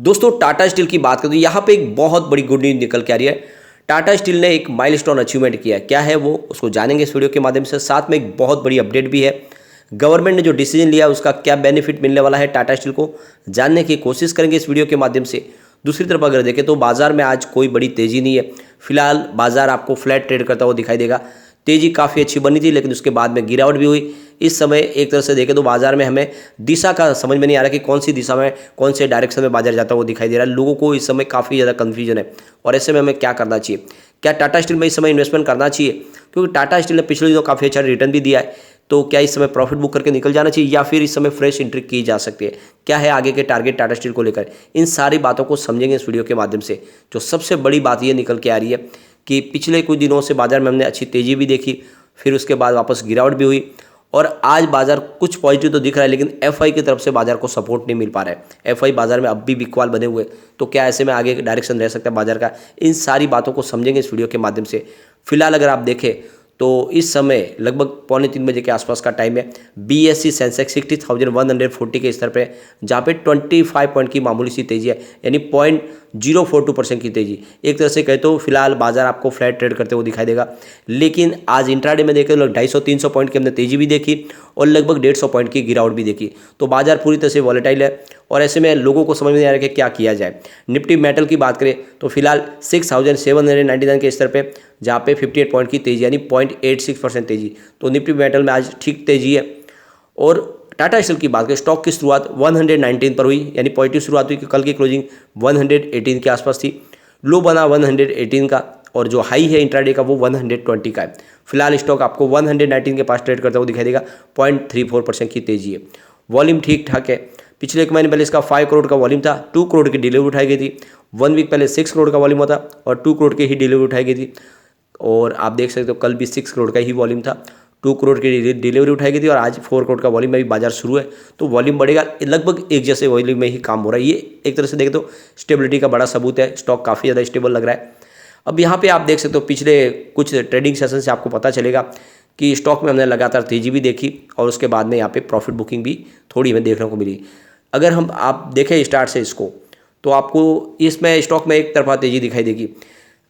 दोस्तों टाटा स्टील की बात करें तो यहाँ पे एक बहुत बड़ी गुड न्यूज़ निकल के आ रही है। टाटा स्टील ने एक माइलस्टोन अचीवमेंट किया है। क्या है वो, उसको जानेंगे इस वीडियो के माध्यम से। साथ में एक बहुत बड़ी अपडेट भी है। गवर्नमेंट ने जो डिसीजन लिया उसका क्या बेनिफिट मिलने वाला है टाटा स्टील को, जानने की कोशिश करेंगे इस वीडियो के माध्यम से। दूसरी तरफ अगर देखें तो बाजार में आज कोई बड़ी तेजी नहीं है। फिलहाल बाजार आपको फ्लैट ट्रेड करता हुआ दिखाई देगा। तेजी काफ़ी अच्छी बनी थी लेकिन उसके बाद में गिरावट भी हुई। इस समय एक तरह से देखें तो बाजार में हमें दिशा का समझ में नहीं आ रहा कि कौन सी दिशा में, कौन से डायरेक्शन में बाजार जाता हुआ दिखाई दे रहा है। लोगों को इस समय काफ़ी ज़्यादा कन्फ्यूजन है और ऐसे में हमें क्या करना चाहिए। क्या टाटा स्टील में इस समय इन्वेस्टमेंट करना चाहिए, क्योंकि टाटा स्टील ने पिछले दिनों काफ़ी अच्छा रिटर्न भी दिया है। तो क्या इस समय प्रॉफिट बुक करके निकल जाना चाहिए या फिर इस समय फ्रेश एंट्री की जा सकती है। क्या है आगे के टारगेट टाटा स्टील को लेकर, इन सारी बातों को समझेंगे इस वीडियो के माध्यम से। जो सबसे बड़ी बात ये निकल के आ रही है कि पिछले कुछ दिनों से बाजार में हमने अच्छी तेज़ी भी देखी, फिर उसके बाद वापस गिरावट भी हुई और आज बाजार कुछ पॉजिटिव तो दिख रहा है लेकिन एफआई की तरफ से बाजार को सपोर्ट नहीं मिल पा रहा है। एफआई बाजार में अब भी बिकवाल बने हुए, तो क्या ऐसे में आगे डायरेक्शन रह सकता है बाजार का, इन सारी बातों को समझेंगे इस वीडियो के माध्यम से। फिलहाल अगर आप देखें तो इस समय लगभग 2:45 के आसपास का टाइम है। बीएसई सेंसेक्स 60,140 के स्तर पे, जहाँ पे 25 पॉइंट की मामूली सी तेजी है, यानी 0.042% की तेजी। एक तरह से कहे तो फिलहाल बाजार आपको फ्लैट ट्रेड करते हुए दिखाई देगा। लेकिन आज इंट्राडे में देखें तो 250-300 पॉइंट की हमने तेजी भी देखी और लगभग 150 पॉइंट की गिरावट भी देखी। तो बाजार पूरी तरह से वॉलेटाइल है और ऐसे में लोगों को समझ में नहीं आ रहा है कि क्या किया जाए। निफ्टी मेटल की बात करें तो फिलहाल 6,799 के स्तर पे, जहाँ पे 58 पॉइंट की तेजी यानी 0.86% तेजी। तो निफ्टी मेटल में आज ठीक तेजी है। और टाटा स्टील की बात करें, स्टॉक की शुरुआत 119 पर हुई, यानी पॉजिटिव शुरुआत हुई कि कल की क्लोजिंग 118 के आसपास थी। लो बना 118 का और जो हाई है इंट्राडे का वो 120 का है। फिलहाल स्टॉक आपको 119 के पास ट्रेड करता हुआ दिखाई देगा। 0.34% की तेजी है। वॉल्यूम ठीक ठाक है। पिछले एक महीने पहले इसका 5 करोड़ का वॉल्यूम था, 2 करोड़ की डिलीवरी उठाई गई थी। 1 वीक पहले 6 करोड़ का वॉल्यूम था और 2 करोड़ की ही डिलीवरी उठाई गई थी। और आप देख सकते हो कल भी 6 करोड़ का ही वॉल्यूम था, 2 करोड़ की डिलीवरी उठाई गई थी और आज 4 करोड़ का वॉल्यूम में भी बाजार शुरू है। तो वॉल्यूम बढ़ेगा, लगभग एक जैसे वॉल्यूम में ही काम हो रहा है। ये एक तरह से देखें तो स्टेबिलिटी का बड़ा सबूत है। स्टॉक काफ़ी ज़्यादा स्टेबल लग रहा है। अब यहाँ पे आप देख सकते हो पिछले कुछ ट्रेडिंग सेशन से आपको पता चलेगा कि स्टॉक में हमने लगातार तेजी भी देखी और उसके बाद में यहाँ पे प्रॉफिट बुकिंग भी थोड़ी हमें देखने को मिली। अगर हम आप देखें स्टार्ट से इसको, तो आपको इसमें स्टॉक में एक तरफा तेजी दिखाई देगी।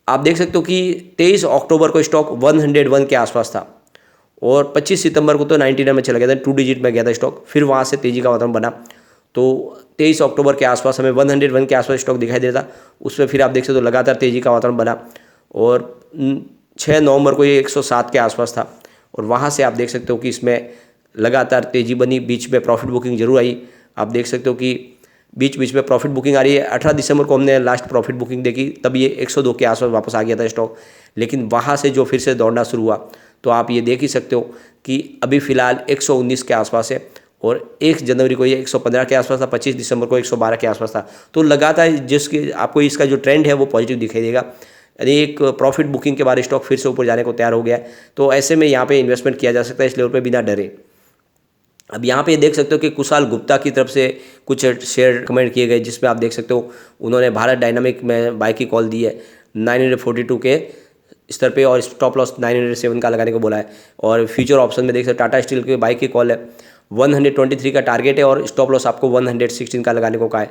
आप देख सकते हो कि 23 अक्टूबर को स्टॉक 101 के आसपास था और 25 सितंबर को तो 99 में चला गया था, 2 डिजिट में गया था स्टॉक। फिर वहाँ से तेजी का वातावरण बना। तो 23 अक्टूबर के आसपास हमें 101 के आसपास स्टॉक दिखाई दे रहा था। उसमें फिर आप देख सकते हो लगातार तेजी का वातावरण बना और 6 नवंबर को ये 107 के आसपास था और वहाँ से आप देख सकते हो कि इसमें लगातार तेजी बनी। बीच में प्रॉफिट बुकिंग जरूर आई। आप देख सकते हो कि बीच बीच में प्रॉफिट बुकिंग आ रही है। 18 दिसंबर को हमने लास्ट प्रॉफिट बुकिंग देखी, तब ये 102 के आसपास वापस आ गया था स्टॉक। लेकिन वहाँ से जो फिर से दौड़ना शुरू हुआ, तो आप ये देख ही सकते हो कि अभी फ़िलहाल 119 के आसपास है और 1 जनवरी को ये 115 के आसपास था, 25 दिसंबर को 112 के आसपास था। तो लगातार जिसके आपको इसका जो ट्रेंड है वो पॉजिटिव दिखाई देगा, यानी एक प्रॉफिट बुकिंग के बाद स्टॉक फिर से ऊपर जाने को तैयार हो गया है। तो ऐसे में यहाँ पे इन्वेस्टमेंट किया जा सकता है इस लेवल पे बिना डरे। अब यहाँ पे देख सकते हो कि कुशाल गुप्ता की तरफ से कुछ शेयर कमेंट किए गए, जिसमें आप देख सकते हो उन्होंने भारत डायनामिक में बाय की कॉल दी है 942 के स्तर पे और स्टॉप लॉस 907 का लगाने को बोला है। और फ्यूचर ऑप्शन में देख सकते हो टाटा स्टील के बाय की कॉल है, 123 का टारगेट है और स्टॉप लॉस आपको 116 का लगाने को कहा है।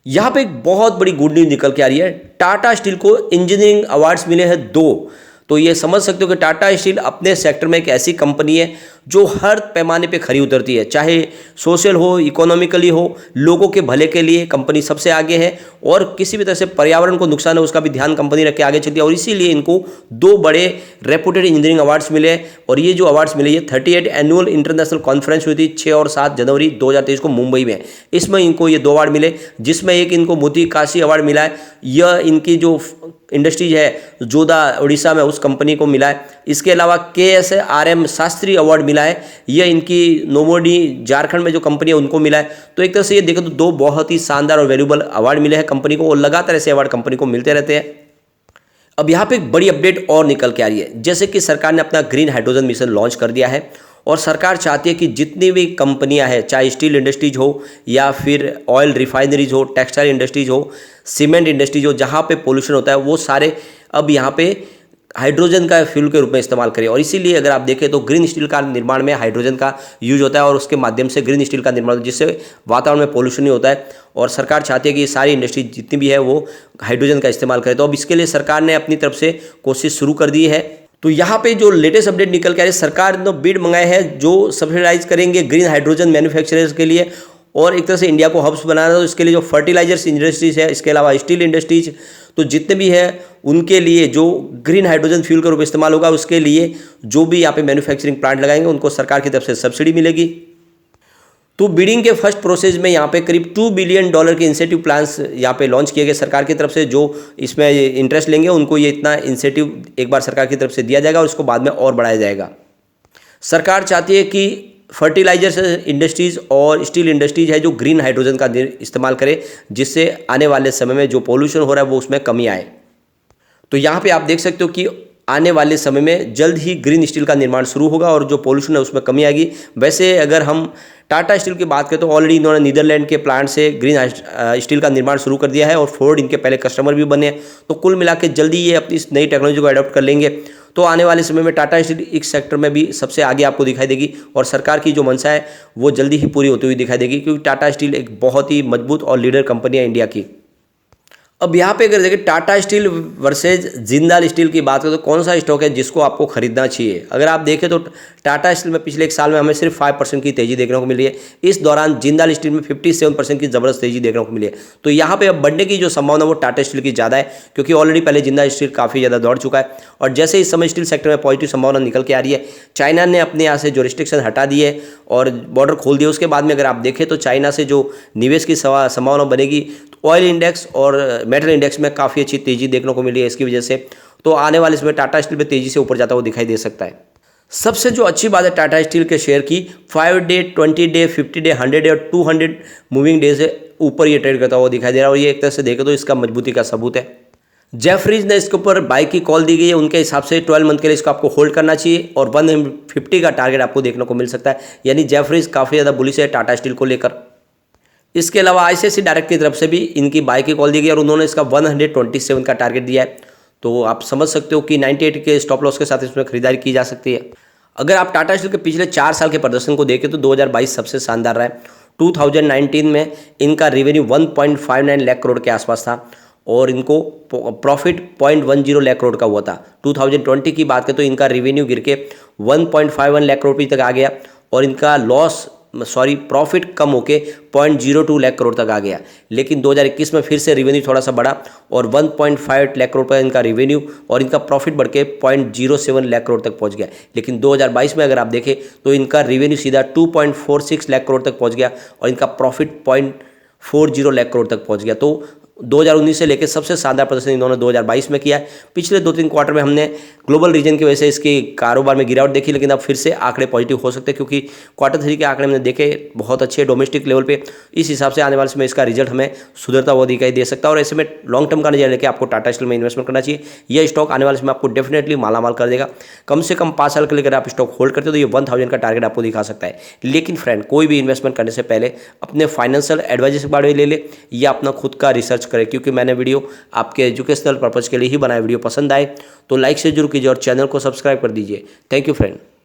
यहाँ पे एक बहुत बड़ी गुड न्यूज निकल के आ रही है। टाटा स्टील को इंजीनियरिंग अवार्ड्स मिले हैं 2। तो ये समझ सकते हो कि टाटा स्टील अपने सेक्टर में एक ऐसी कंपनी है जो हर पैमाने पे खरी उतरती है, चाहे सोशल हो, इकोनॉमिकली हो, लोगों के भले के लिए कंपनी सबसे आगे है और किसी भी तरह से पर्यावरण को नुकसान है उसका भी ध्यान कंपनी रख के आगे चलती है। और इसीलिए इनको 2 बड़े रेपुटेड इंजीनियरिंग अवार्ड्स मिले हैं। और ये जो अवार्ड्स मिले, ये 38 एनुअल इंटरनेशनल कॉन्फ्रेंस हुई थी 6 और 7 जनवरी 2023 को मुंबई में। इसमें इनको ये 2 अवार्ड मिले, जिसमें एक इनको मोती काशी अवार्ड मिला है। यह इनकी जो इंडस्ट्रीज है जोधा उड़ीसा में उस कंपनी को मिला है। इसके अलावा KSRM शास्त्री अवार्ड मिला है, यह इनकी नोमोडी झारखंड में जो कंपनी है उनको मिला है। तो एक तरह से ये देखें तो 2 बहुत ही शानदार और वैल्यूबल अवार्ड मिले हैं कंपनी को और लगातार ऐसे अवार्ड कंपनी को मिलते रहते हैं। अब यहाँ पे एक बड़ी अपडेट और निकल के आ रही है, जैसे कि सरकार ने अपना ग्रीन हाइड्रोजन मिशन लॉन्च कर दिया है और सरकार चाहती है कि जितनी भी कंपनियां हैं, चाहे स्टील इंडस्ट्रीज हो या फिर ऑयल रिफाइनरीज हो, टेक्सटाइल इंडस्ट्रीज हो, सीमेंट इंडस्ट्रीज हो, जहां पे पोल्यूशन होता है वो सारे अब यहाँ पे हाइड्रोजन का फ्यूल के रूप में इस्तेमाल करें। और इसीलिए अगर आप देखें तो ग्रीन स्टील का निर्माण में हाइड्रोजन का यूज होता है और उसके माध्यम से ग्रीन स्टील का निर्माण, जिससे वातावरण में पोल्यूशन नहीं होता है। और सरकार चाहती है कि ये सारी इंडस्ट्री जितनी भी है वो हाइड्रोजन का इस्तेमाल करे। तो अब इसके लिए सरकार ने अपनी तरफ से कोशिश शुरू कर दी है। तो यहाँ पे जो लेटेस्ट अपडेट निकल के आ रही है, सरकार ने बिड मंगाए हैं जो सब्सिडाइज करेंगे ग्रीन हाइड्रोजन मैन्युफैक्चरर्स के लिए और एक तरह से इंडिया को हब्स बनाना। तो इसके लिए जो फर्टिलाइजर्स इंडस्ट्रीज है, इसके अलावा स्टील इंडस्ट्रीज, तो जितने भी है उनके लिए जो ग्रीन हाइड्रोजन फ्यूल के रूप में इस्तेमाल होगा, उसके लिए जो भी यहाँ पे मैन्युफैक्चरिंग प्लांट लगाएंगे उनको सरकार की तरफ से सब्सिडी मिलेगी। तो बिडिंग के फर्स्ट प्रोसेस में यहाँ पे करीब $2 बिलियन के इंसेंटिव प्लान्स यहाँ पे लॉन्च किए गए सरकार की तरफ से। जो इसमें इंटरेस्ट लेंगे उनको ये इतना इंसेंटिव एक बार सरकार की तरफ से दिया जाएगा और उसको बाद में और बढ़ाया जाएगा। सरकार चाहती है कि फर्टिलाइजर्स इंडस्ट्रीज़ और स्टील इंडस्ट्रीज है जो ग्रीन हाइड्रोजन का इस्तेमाल करे, जिससे आने वाले समय में जो पोल्यूशन हो रहा है वो उसमें कमी आए। तो यहाँ पे आप देख सकते हो कि आने वाले समय में जल्द ही ग्रीन स्टील का निर्माण शुरू होगा और जो पोल्यूशन है उसमें कमी आएगी। वैसे अगर हम टाटा स्टील की बात करें तो ऑलरेडी इन्होंने नीदरलैंड के प्लांट से ग्रीन स्टील का निर्माण शुरू कर दिया है और फोर्ड इनके पहले कस्टमर भी बने हैं। तो कुल मिला के जल्दी ये अपनी इस नई टेक्नोलॉजी को अडॉप्ट कर लेंगे। तो आने वाले समय में टाटा स्टील इस सेक्टर में भी सबसे आगे आपको दिखाई देगी और सरकार की जो मंशा है वो जल्दी ही पूरी होती हुई दिखाई देगी, क्योंकि टाटा स्टील एक बहुत ही मजबूत और लीडर कंपनी है इंडिया की। अब यहाँ पे अगर देखें Tata steel versus Jindal steel की बात करें तो कौन सा स्टॉक है जिसको आपको खरीदना चाहिए। अगर आप देखें तो टाटा स्टील में पिछले एक साल में हमें सिर्फ 5% की तेजी देखने को मिली है। इस दौरान जिंदाल स्टील में 57% की जबरदस्त तेजी देखने को मिली है। तो यहाँ पे अब बढ़ने की जो संभावना वो टाटा स्टील की ज़्यादा है, क्योंकि ऑलरेडी पहले जिंदाल स्टील काफ़ी ज़्यादा दौड़ चुका है। और जैसे इस समय स्टील सेक्टर में पॉजिटिव संभावना निकल के आ रही है, चाइना ने अपने यहाँ से जो रिस्ट्रिक्शन हटा दिए और बॉर्डर खोल दिए, उसके बाद में अगर आप देखें तो चाइना से जो निवेश की संभावना बनेगी, ऑयल इंडेक्स और मेटल इंडेक्स में काफ़ी अच्छी तेजी देखने को मिली है इसकी वजह से। तो आने वाले समय टाटा स्टील में तेजी से ऊपर जाता हुआ दिखाई दे सकता है। सबसे जो अच्छी बात है टाटा स्टील के शेयर की, 5 डे, 20 डे, 50 डे, 100 डे और 200 मूविंग डे से ऊपर ये ट्रेड करता हुआ दिखाई दे रहा है और ये एक तरह से देखें तो इसका मजबूती का सबूत है। जेफरीज ने इसके ऊपर बाई की कॉल दी गई है, उनके हिसाब से 12 मंथ के लिए इसको आपको होल्ड करना चाहिए और 150 का टारगेट आपको देखने को मिल सकता है। यानी जेफरीज काफ़ी ज़्यादा बुलिश है टाटा स्टील को लेकर। इसके अलावा आईसीआईसीआई डायरेक्ट की तरफ से भी इनकी बाई की कॉल दी गई और उन्होंने इसका 127 का टारगेट दिया है। तो आप समझ सकते हो कि 98 के स्टॉप लॉस के साथ इसमें खरीदारी की जा सकती है। अगर आप टाटा स्टील के पिछले 4 साल के प्रदर्शन को देखें तो 2022 सबसे शानदार रहा है। 2019 में इनका रेवेन्यू 1.59 लाख करोड़ के आसपास था और इनको प्रॉफिट 0.10 लाख करोड़ का हुआ था। 2020 की बात करें तो इनका रेवेन्यू गिर के 1.51 लाख करोड़ तक आ गया और इनका प्रॉफिट कम होके 0.02 लाख करोड़ तक आ गया। लेकिन 2021 में फिर से रेवेन्यू थोड़ा सा बढ़ा और 1.5 लाख करोड़ पर इनका रेवेन्यू और इनका प्रॉफिट बढ़ के 0.07 लाख करोड़ तक पहुंच गया। लेकिन 2022 में अगर आप देखें तो इनका रेवेन्यू सीधा 2.46 लाख करोड़ तक पहुंच गया और इनका प्रॉफिट 0.40 लाख करोड़ तक पहुंच गया। तो 2019 से लेकर सबसे शानदार प्रदर्शन इन्होंने 2022 में किया है। पिछले 2-3 क्वार्टर में हमने ग्लोबल रीजन की वजह से इसके कारोबार में गिरावट देखी, लेकिन अब फिर से आंकड़े पॉजिटिव हो सकते हैं क्योंकि Q3 के आंकड़े हमने देखे बहुत अच्छे डोमेस्टिक लेवल पे। इस हिसाब से आने वाले समय इसका रिजल्ट हमें सुधरता हुआ दिखाई दे सकता है और ऐसे में लॉन्ग टर्म का नजरिया लेकर आपको टाटा स्टील में इन्वेस्टमेंट करना चाहिए। यह स्टॉक आने वाले समय आपको डेफिनेटली मालामाल कर देगा। कम से कम 5 साल के लिए अगर आप स्टॉक होल्ड करते हो तो ये 1000 का टारगेट आपको दिखा सकता है। लेकिन फ्रेंड, कोई भी इन्वेस्टमेंट करने से पहले अपने फाइनेंशियल एडवाइजर के बारे में ले ले या अपना खुद का रिसर्च करें, क्योंकि मैंने वीडियो आपके एजुकेशनल पर्पज के लिए ही बनाया। वीडियो पसंद आए तो लाइक से जरूर कीजिए और चैनल को सब्सक्राइब कर दीजिए। Thank you friend.